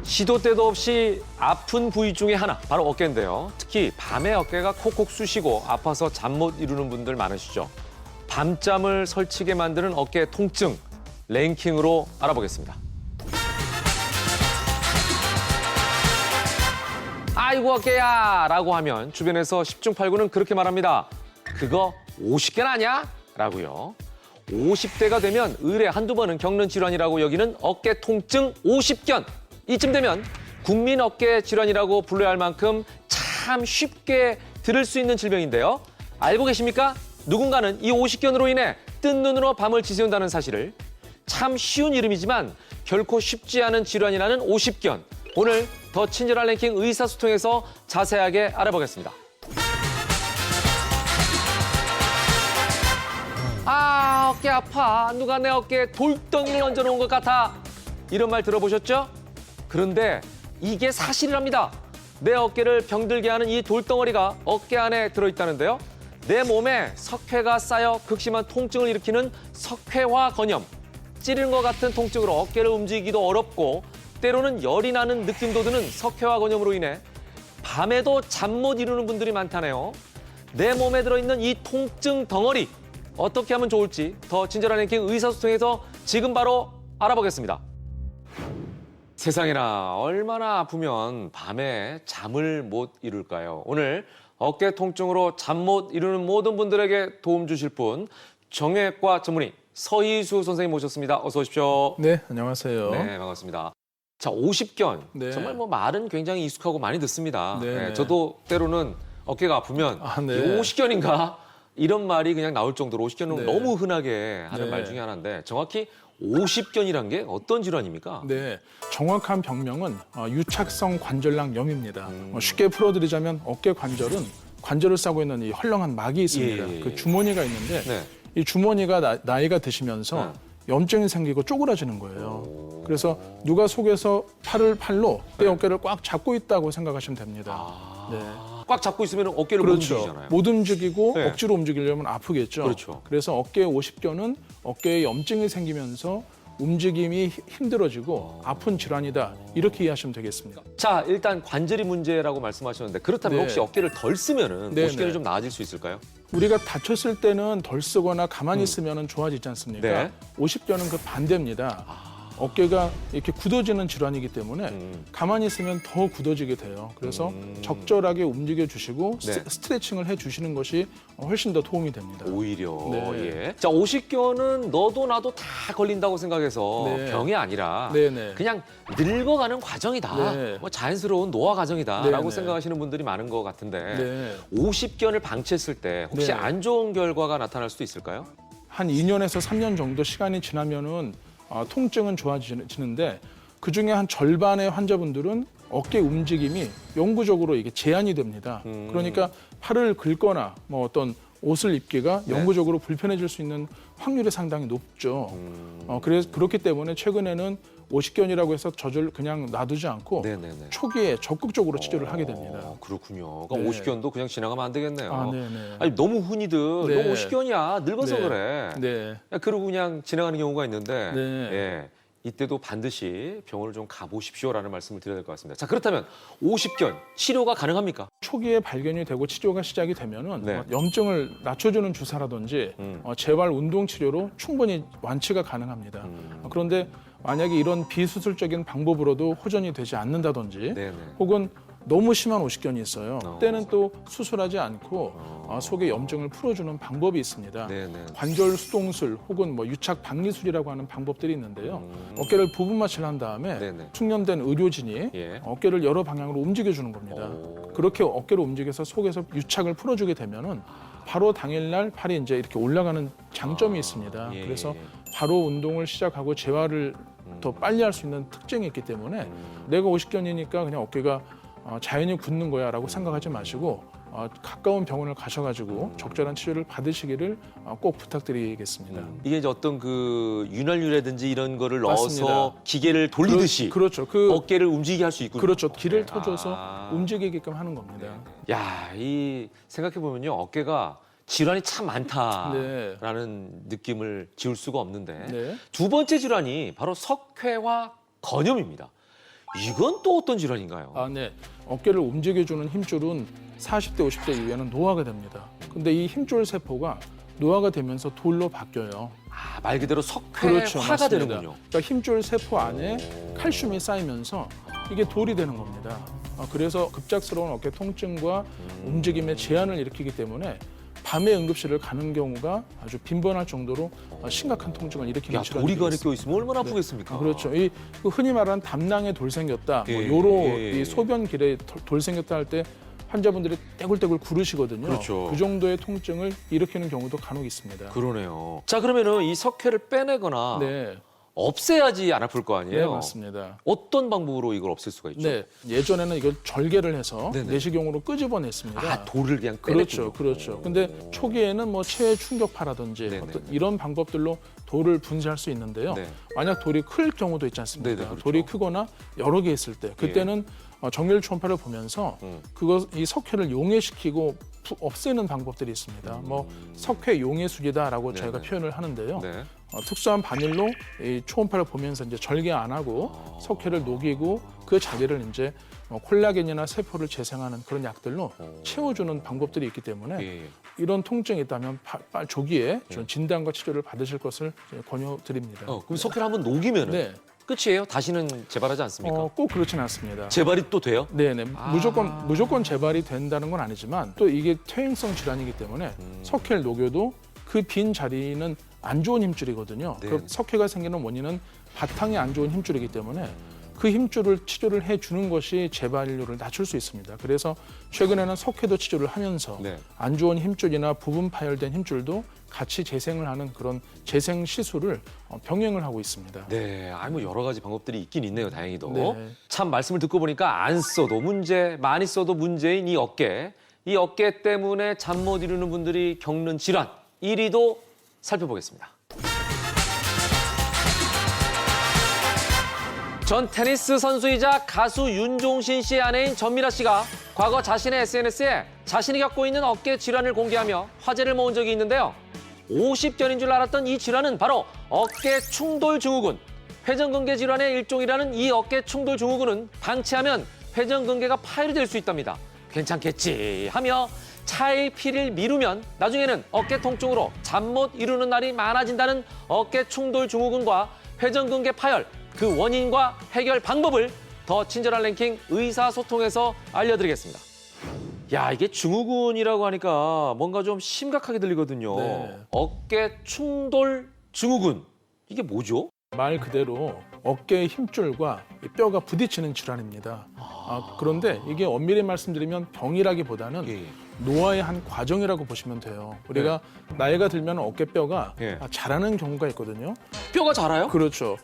시도 때도 없이 아픈 부위 중에 하나, 바로 어깨인데요. 특히 밤에 어깨가 콕콕 쑤시고 아파서 잠 못 이루는 분들 많으시죠. 밤잠을 설치게 만드는 어깨 통증, 랭킹으로 알아보겠습니다. 아이고 어깨야 라고 하면 주변에서 10중 8구는 그렇게 말합니다. 그거 50개는 아냐? 라고요. 50대가 되면 의례 한두 번은 겪는 질환이라고 여기는 어깨 통증 50견. 이쯤 되면 국민 어깨 질환이라고 불러야 할 만큼 참 쉽게 들을 수 있는 질병인데요. 알고 계십니까? 누군가는 이 50견으로 인해 뜬 눈으로 밤을 지새운다는 사실을. 참 쉬운 이름이지만 결코 쉽지 않은 질환이라는 50견. 오늘 더 친절한 랭킹 의사소통에서 자세하게 알아보겠습니다. 아, 어깨 아파. 누가 내 어깨에 돌덩이를 얹어놓은 것 같아. 이런 말 들어보셨죠? 그런데 이게 사실이랍니다. 내 어깨를 병들게 하는 이 돌덩어리가 어깨 안에 들어있다는데요. 내 몸에 석회가 쌓여 극심한 통증을 일으키는 석회화 건염. 찌르는 것 같은 통증으로 어깨를 움직이기도 어렵고 때로는 열이 나는 느낌도 드는 석회화 건염으로 인해 밤에도 잠 못 이루는 분들이 많다네요. 내 몸에 들어있는 이 통증 덩어리 어떻게 하면 좋을지 더 친절한 랭킹 의사소통에서 지금 바로 알아보겠습니다. 세상에나 얼마나 아프면 밤에 잠을 못 이룰까요? 오늘 어깨 통증으로 잠 못 이루는 모든 분들에게 도움 주실 분 정형외과 전문의 서희수 선생님 모셨습니다. 어서 오십시오. 네, 안녕하세요. 네, 반갑습니다. 자, 50견. 네. 정말 뭐 말은 굉장히 익숙하고 많이 듣습니다. 네, 네. 저도 때로는 어깨가 아프면 네. 50견인가? 이런 말이 그냥 나올 정도로 50견은 네. 너무 흔하게 하는 네. 말 중에 하나인데 정확히 50견이란 게 어떤 질환입니까? 네, 정확한 병명은 유착성 관절낭염입니다. 쉽게 풀어드리자면 어깨 관절은 관절을 싸고 있는 이 헐렁한 막이 있습니다. 예. 그 주머니가 있는데 네. 이 주머니가 나이가 드시면서 네. 염증이 생기고 쪼그라지는 거예요. 그래서 누가 속에서 팔로 내 어깨를 꽉 잡고 있다고 생각하시면 됩니다. 네. 꽉 잡고 있으면 어깨를 못 움직이잖아요. 못 움직이고 네. 억지로 움직이려면 아프겠죠. 그렇죠. 그래서 어깨 50견은 어깨에 염증이 생기면서 움직임이 힘들어지고 아픈 질환이다. 이렇게 이해하시면 되겠습니다. 자, 일단 관절이 문제라고 말씀하셨는데 그렇다면 네. 혹시 어깨를 덜 쓰면은 네, 50견이 네. 좀 나아질 수 있을까요? 우리가 다쳤을 때는 덜 쓰거나 가만히 있으면 좋아지지 않습니까? 네. 50견은 그 반대입니다. 어깨가 이렇게 굳어지는 질환이기 때문에 가만히 있으면 더 굳어지게 돼요. 그래서 적절하게 움직여 주시고 네. 스트레칭을 해 주시는 것이 훨씬 더 도움이 됩니다. 오히려. 네. 예. 자, 50견은 너도 나도 다 걸린다고 생각해서 네. 병이 아니라 네네. 그냥 늙어가는 과정이다. 네. 뭐 자연스러운 노화 과정이다라고 네네. 생각하시는 분들이 많은 것 같은데 네. 50견을 방치했을 때 혹시 네. 안 좋은 결과가 나타날 수도 있을까요? 한 2년에서 3년 정도 시간이 지나면은 통증은 좋아지는데 그중에 한 절반의 환자분들은 어깨 움직임이 영구적으로 이게 제한이 됩니다. 그러니까 팔을 긁거나 뭐 어떤 옷을 입기가 네. 영구적으로 불편해질 수 있는 확률이 상당히 높죠. 그래서 그렇기 때문에 최근에는 50견이라고 해서 저절 그냥 놔두지 않고 네네네. 초기에 적극적으로 치료를 하게 됩니다. 그렇군요. 그러니까 네. 50견도 그냥 지나가면 안 되겠네요. 네네. 아니 너무 흔히들 네. 너 50견이야 늙어서 네. 그래. 네. 야, 그러고 그냥 지나가는 경우가 있는데 네. 예, 이때도 반드시 병원을 좀 가보십시오라는 말씀을 드려야 될 것 같습니다. 자, 그렇다면 50견 치료가 가능합니까? 초기에 발견이 되고 치료가 시작이 되면은 네. 염증을 낮춰주는 주사라든지 재활 운동 치료로 충분히 완치가 가능합니다. 그런데 만약에 이런 비수술적인 방법으로도 호전이 되지 않는다든지 네네. 혹은 너무 심한 50견이 있어요. 그때는 또 수술하지 않고 속의 염증을 풀어주는 방법이 있습니다. 네네. 관절 수동술 혹은 뭐 유착 박리술이라고 하는 방법들이 있는데요. 어깨를 부분 마취를 한 다음에 네네. 숙련된 의료진이 예. 어깨를 여러 방향으로 움직여주는 겁니다. 그렇게 어깨를 움직여서 속에서 유착을 풀어주게 되면은 바로 당일날 팔이 이제 이렇게 올라가는 장점이 있습니다. 예. 그래서 바로 운동을 시작하고 재활을 더 빨리 할 수 있는 특징이 있기 때문에 내가 50견이니까 그냥 어깨가 자연히 굳는 거야라고 생각하지 마시고 가까운 병원을 가셔가지고 적절한 치료를 받으시기를 꼭 부탁드리겠습니다. 이게 이제 어떤 그 윤활유라든지 이런 거를 맞습니다. 넣어서 기계를 돌리듯이 그렇죠. 어깨를 움직이게 할 수 있군요. 그렇죠. 길을 네. 터줘서 움직이게끔 하는 겁니다. 야, 이 생각해 보면요, 어깨가 질환이 참 많다라는 느낌을 지울 수가 없는데 네. 두 번째 질환이 바로 석회화 건염입니다. 이건 또 어떤 질환인가요? 아, 네. 어깨를 움직여주는 힘줄은 40대, 50대 이후에는 노화가 됩니다. 근데 이 힘줄 세포가 노화가 되면서 돌로 바뀌어요. 아, 말 그대로 석회화가 그렇죠, 맞습니다. 되는군요. 그러니까 힘줄 세포 안에 칼슘이 쌓이면서 이게 돌이 되는 겁니다. 그래서 급작스러운 어깨 통증과 움직임의 제한을 일으키기 때문에 밤에 응급실을 가는 경우가 아주 빈번할 정도로 심각한 통증을 일으키는 야, 질환이 돌이 가에 되겠습니다. 껴 있으면 얼마나 아프겠습니까? 그렇죠. 그 흔히 말하는 담낭에 돌 생겼다, 뭐 예, 요로 예, 예. 이 소변길에 돌 생겼다 할 때 환자분들이 떼굴떼굴 구르시거든요. 그렇죠. 그 정도의 통증을 일으키는 경우도 간혹 있습니다. 그러네요. 자, 그러면은 이 석회를 빼내거나 네, 없애야지 안 아플 거 아니에요? 네 맞습니다. 어떤 방법으로 이걸 없앨 수가 있죠? 네, 예전에는 이걸 절개를 해서 네네. 내시경으로 끄집어냈습니다. 아, 돌을 그냥 그렇죠, 꺼냈군요. 그렇죠. 근데 초기에는 뭐 체외 충격파라든지 네네네. 어떤 이런 방법들로 돌을 분쇄할 수 있는데요. 네. 만약 돌이 클 경우도 있지 않습니까? 네네, 그렇죠. 돌이 크거나 여러 개 있을 때 그때는 정밀 초음파를 보면서 이 석회를 용해시키고 없애는 방법들이 있습니다. 뭐 석회 용해술이다라고 저희가 네네. 표현을 하는데요. 네. 특수한 바늘로 이 초음파를 보면서 이제 절개 안 하고 석회를 녹이고 그 자리를 이제 콜라겐이나 세포를 재생하는 그런 약들로 채워주는 방법들이 있기 때문에 예. 이런 통증이 있다면 조기에 좀 진단과 치료를 받으실 것을 이제 권유드립니다. 그럼 석회를 한번 녹이면은 네, 끝이에요? 다시는 재발하지 않습니까? 꼭 그렇지는 않습니다. 재발이 또 돼요? 네네 아. 무조건 재발이 된다는 건 아니지만 또 이게 퇴행성 질환이기 때문에 석회를 녹여도 그 빈 자리는 안 좋은 힘줄이거든요. 네. 그 석회가 생기는 원인은 바탕이 안 좋은 힘줄이기 때문에 그 힘줄을 치료를 해주는 것이 재발률을 낮출 수 있습니다. 그래서 최근에는 석회도 치료를 하면서 네. 안 좋은 힘줄이나 부분 파열된 힘줄도 같이 재생을 하는 그런 재생 시술을 병행을 하고 있습니다. 네, 뭐 여러 가지 방법들이 있긴 있네요, 다행히도. 네. 참 말씀을 듣고 보니까 안 써도 문제, 많이 써도 문제인 이 어깨. 이 어깨 때문에 잠 못 이루는 분들이 겪는 질환 1위도 살펴보겠습니다. 전 테니스 선수이자 가수 윤종신 씨의 아내인 전미라 씨가 과거 자신의 SNS에 자신이 겪고 있는 어깨 질환을 공개하며 화제를 모은 적이 있는데요. 50견인 줄 알았던 이 질환은 바로 어깨 충돌 증후군. 회전근개 질환의 일종이라는 이 어깨 충돌 증후군은 방치하면 회전근개가 파열될 수 있답니다. 괜찮겠지 하며 차일피일 미루면 나중에는 어깨 통증으로 잠 못 이루는 날이 많아진다는 어깨 충돌 증후군과 회전근개 파열, 그 원인과 해결 방법을 더 친절한 랭킹 의사소통에서 알려드리겠습니다. 야, 이게 증후군이라고 하니까 뭔가 좀 심각하게 들리거든요. 네. 어깨 충돌 증후군. 이게 뭐죠? 말 그대로 어깨의 힘줄과 이 뼈가 부딪히는 질환입니다. 그런데 이게 엄밀히 말씀드리면 병이라기보다는 예. 노화의 한 과정이라고 보시면 돼요. 우리가 나이가 들면 어깨뼈가 예. 자라는 경우가 있거든요. 뼈가 자라요? 그렇죠.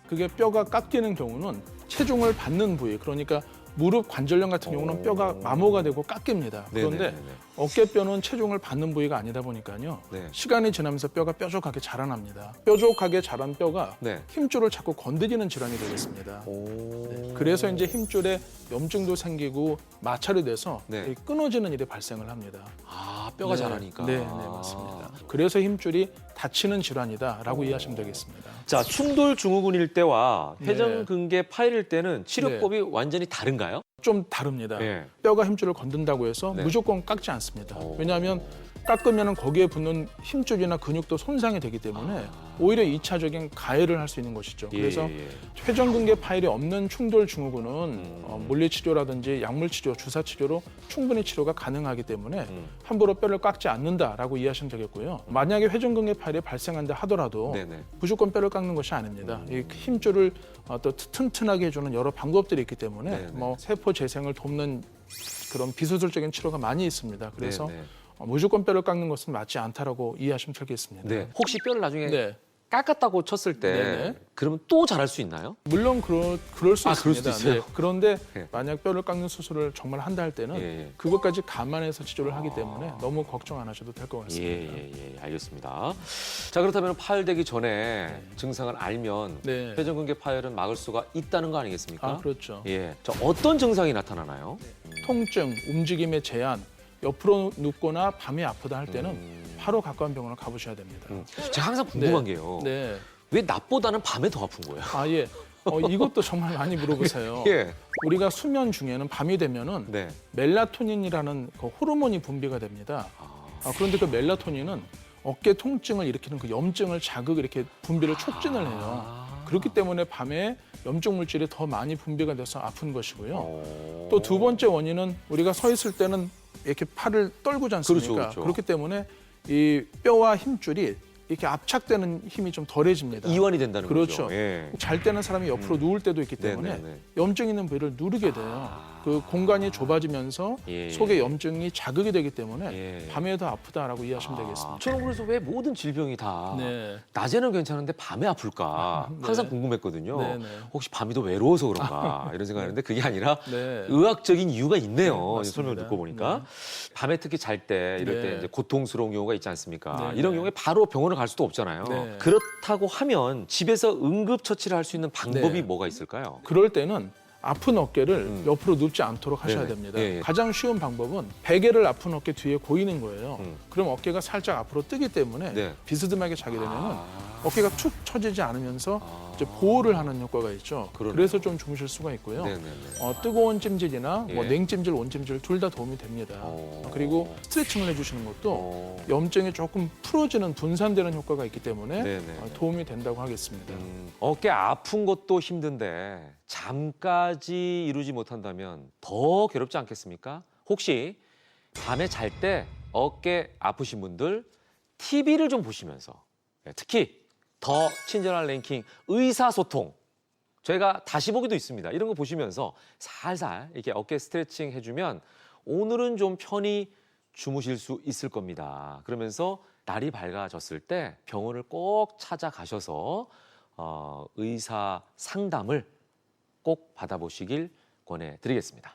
그게 뼈가 깎이는 경우는 체중을 받는 부위, 그러니까 무릎 관절염 같은 경우는 뼈가 마모가 되고 깎입니다. 그런데 네네네네. 어깨뼈는 체중을 받는 부위가 아니다 보니까요. 네. 시간이 지나면서 뼈가 뾰족하게 자라납니다. 뾰족하게 자란 뼈가 네. 힘줄을 자꾸 건드리는 질환이 되겠습니다. 오. 그래서 이제 힘줄에 염증도 생기고 마찰이 돼서 네. 이 끊어지는 일이 발생을 합니다. 아, 뼈가 자라니까. 네, 맞습니다. 그래서 힘줄이 다치는 질환이다라고 이해하시면 되겠습니다. 자, 충돌 증후군일 때와 네. 회전근개 파열일 때는 치료법이 완전히 다른가요? 좀 다릅니다. 네. 뼈가 힘줄을 건든다고 해서 네. 무조건 깎지 않습니다. 오. 왜냐하면 깎으면 거기에 붙는 힘줄이나 근육도 손상이 되기 때문에 오히려 2차적인 가해를 할 수 있는 것이죠. 그래서 예. 회전근개 파열이 없는 충돌 증후군은 물리치료라든지 약물치료, 주사치료로 충분히 치료가 가능하기 때문에 함부로 뼈를 깎지 않는다라고 이해하시면 되겠고요. 만약에 회전근개 파열이 발생한다 하더라도 네네. 무조건 뼈를 깎는 것이 아닙니다. 이 힘줄을 또 튼튼하게 해주는 여러 방법들이 있기 때문에 네네. 뭐 세포 재생을 돕는 그런 비수술적인 치료가 많이 있습니다. 그래서 네네. 무조건 뼈를 깎는 것은 맞지 않다라고 이해하시면 되겠습니다. 네. 혹시 뼈를 나중에 네. 깎았다고 쳤을 때 네네. 그러면 또 자랄 수 있나요? 물론 그럴 수 아, 그럴 있습니다. 수도 있어요? 그런데 네. 만약 뼈를 깎는 수술을 정말 한다 할 때는 예. 그것까지 감안해서 치료를 하기 때문에 너무 걱정 안 하셔도 될 것 같습니다. 예, 알겠습니다. 자, 그렇다면 파열되기 전에 증상을 알면 네. 회전근개 파열은 막을 수가 있다는 거 아니겠습니까? 그렇죠. 예. 자, 어떤 증상이 나타나나요? 통증, 움직임의 제한, 옆으로 눕거나 밤에 아프다 할 때는 바로 가까운 병원을 가보셔야 됩니다. 제가 항상 궁금한 게요. 네. 왜 낮보다는 밤에 더 아픈 거예요? 예. 이것도 정말 많이 물어보세요. 예. 우리가 수면 중에는 밤이 되면은 네. 멜라토닌이라는 그 호르몬이 분비가 됩니다. 그런데 그 멜라토닌은 어깨 통증을 일으키는 그 염증을 이렇게 분비를 촉진을 해요. 그렇기 때문에 밤에 염증 물질이 더 많이 분비가 돼서 아픈 것이고요. 또 두 번째 원인은 우리가 서 있을 때는 이렇게 팔을 떨구지 않습니까? 그렇죠, 그렇죠. 그렇기 때문에 이 뼈와 힘줄이 이렇게 압착되는 힘이 좀 덜해집니다. 이완이 된다는 그렇죠. 거죠. 예. 잘 때는 사람이 옆으로 누울 때도 있기 때문에 네네네. 염증 있는 부위를 누르게 돼요. 그 공간이 좁아지면서 예. 속에 염증이 자극이 되기 때문에 예. 밤에 더 아프다라고 이해하시면 되겠습니다. 저는 그래서 왜 모든 질병이 다 네. 낮에는 괜찮은데 밤에 아플까 항상 네. 궁금했거든요. 네, 네. 혹시 밤이 더 외로워서 그런가 이런 생각했는데 그게 아니라 네. 의학적인 이유가 있네요. 네, 맞습니다. 설명을 듣고 보니까 밤에 특히 잘 때 이럴 네. 때 이제 고통스러운 경우가 있지 않습니까? 네, 이런 네. 경우에 바로 병원을 갈 수도 없잖아요. 네. 그렇다고 하면 집에서 응급처치를 할 수 있는 방법이 네. 뭐가 있을까요? 그럴 때는 아픈 어깨를 옆으로 눕지 않도록 하셔야 네네. 됩니다. 예, 예. 가장 쉬운 방법은 베개를 아픈 어깨 뒤에 고이는 거예요. 음. 그럼 어깨가 살짝 앞으로 뜨기 때문에 네. 비스듬하게 자게 되면은 아. 어깨가 툭 처지지 않으면서 이제 보호를 하는 효과가 있죠. 그러네요. 그래서 좀 주무실 수가 있고요. 네네네. 뜨거운 찜질이나 뭐 예. 냉찜질, 온찜질 둘 다 도움이 됩니다. 그리고 스트레칭을 해주시는 것도 염증이 조금 풀어지는 분산되는 효과가 있기 때문에 네네. 도움이 된다고 하겠습니다. 어깨 아픈 것도 힘든데 잠까지 이루지 못한다면 더 괴롭지 않겠습니까? 혹시 밤에 잘 때 어깨 아프신 분들 TV를 좀 보시면서 특히 더 친절한 랭킹 의사소통 저희가 다시 보기도 있습니다. 이런 거 보시면서 살살 이렇게 어깨 스트레칭 해주면 오늘은 좀 편히 주무실 수 있을 겁니다. 그러면서 날이 밝아졌을 때 병원을 꼭 찾아가셔서 의사 상담을 꼭 받아보시길 권해드리겠습니다.